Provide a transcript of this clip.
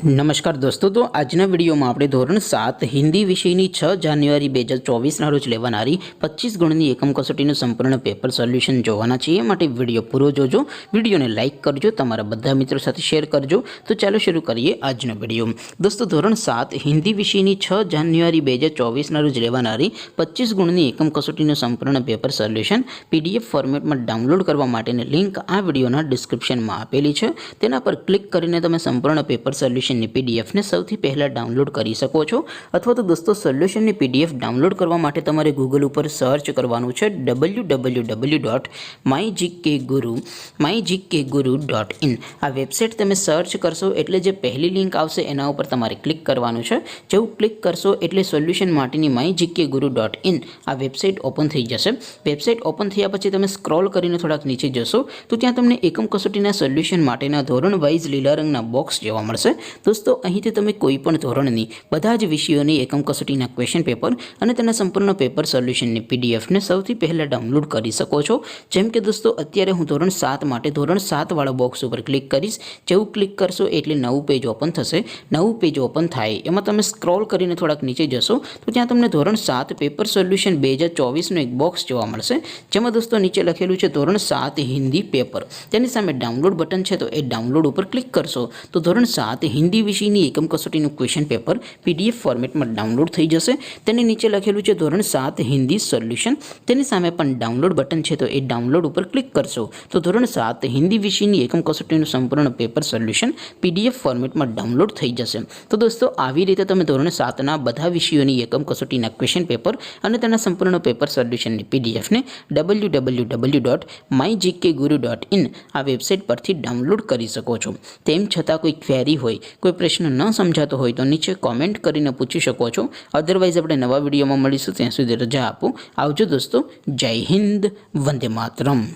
नमस्कार दोस्तों, तो आजना विडियो में आपणे धोरण 7 हिंदी विषयनी 6 जान्युआरी 2024 रोज लेवानारी 25 गणनी एकम कसोटीनुं संपूर्ण पेपर सोल्यूशन जोवाना छे। ए माटे विडियो पूरो जोजो, विडियोने लाइक करजो, तमारा बधा मित्रों साथे शेर करजो। तो चालो शुरू करिए आजनो विडियो। दोस्तों, धोरण 7 हिंदी विषयनी 6 जान्युआरी 2024 रोज लेवानारी 25 गणनी एकम कसोटीनुं संपूर्ण पेपर सोल्यूशन पीडीएफ फॉर्मेट में डाउनलॉड करवा माटेनी लिंक आ विडियोना डिस्क्रिप्शन में आपेली छे। तेना पर क्लिक करीने तमे संपूर्ण पेपर सोल्यूशन पीडीएफ ने सौथी पहला डाउनलॉड करी सको छो। अथवा तो दोस्तों, सोल्यूशन ने पीडीएफ डाउनलॉड करवा माटे तमारे गूगल पर सर्च करवानुं छे www.mygkguru.in। आ वेबसाइट तमे सर्च करशो एटले जे पहली लिंक आवशे एना उपर तमारे क्लिक करवानुं छे। जेवुं क्लिक करशो एटले सोल्यूशन माटेनी mygkguru.in आ वेबसाइट ओपन थई जशे। वेबसाइट ओपन थया पछी तमे स्क्रॉल करीने थोड़ाक नीचे जशो तो त्यां तमने एकम कसोटीना सोल्यूशन माटेना धोरण वाइज लीला रंगना बॉक्स जोवा मळशे। दोस्तों, અહીંથી તમે કોઈપણ ધોરણની બધા જ વિષયોની એકમ કસોટીના ક્વેશ્ચન પેપર અને તેના સંપૂર્ણ પેપર સોલ્યુશનની પીડીએફને સૌથી પહેલાં ડાઉનલોડ કરી શકો છો। જેમ કે દોસ્તો, અત્યારે હું ધોરણ 7 માટે ધોરણ 7 વાળા બોક્સ ઉપર ક્લિક કરીશ। જેવું ક્લિક કરશો એટલે નવું પેજ ઓપન થશે। નવું પેજ ઓપન થાય એમાં તમે સ્ક્રોલ કરીને થોડાક નીચે જશો તો ત્યાં તમને ધોરણ 7 પેપર સોલ્યુશન 2024નું એક બોક્સ જોવા મળશે। જેમાં દોસ્તો નીચે લખેલું છે ધોરણ 7 હિન્દી પેપર। તેની સામે ડાઉનલોડ બટન છે તો એ ડાઉનલોડ ઉપર ક્લિક કરશો તો ધોરણ 7 हिंदी विषयनी एकम कसोटीनुं क्वेश्चन पेपर पीडीएफ फॉर्मेट में डाउनलॉड थई जशे। तेनी नीचे लखेलुं छे धोरण 7 हिंदी सोल्यूशन। तेनी सामे पण डाउनलॉड बटन छे तो ए डाउनलॉड पर क्लिक करशो तो धोरण 7 हिंदी विषयनी एकम कसोटीनुं संपूर्ण पेपर सोल्यूशन पीडीएफ फॉर्मेट में डाउनलॉड थई जशे। तो दोस्तों, आवी रीते तमे धोरण 7 ना बधा विषयोनी एकम कसोटीना क्वेश्चन पेपर अने तेना संपूर्ण पेपर सोल्यूशननी पीडीएफ ने www.mygkguru.in आ वेबसाइट परथी डाउनलॉड करी सको छो। तेम छतां कोई क्वेरी होय, कोई प्रश्न न समझातो होय तो नीचे कॉमेंट करीने पूछी शको छो। अदरवाइज आपणे नवा विडियोमां मळीशुं, त्यां सुधी रजा आपो। आवजो दोस्तों। जय हिंद, वंदे मातरम।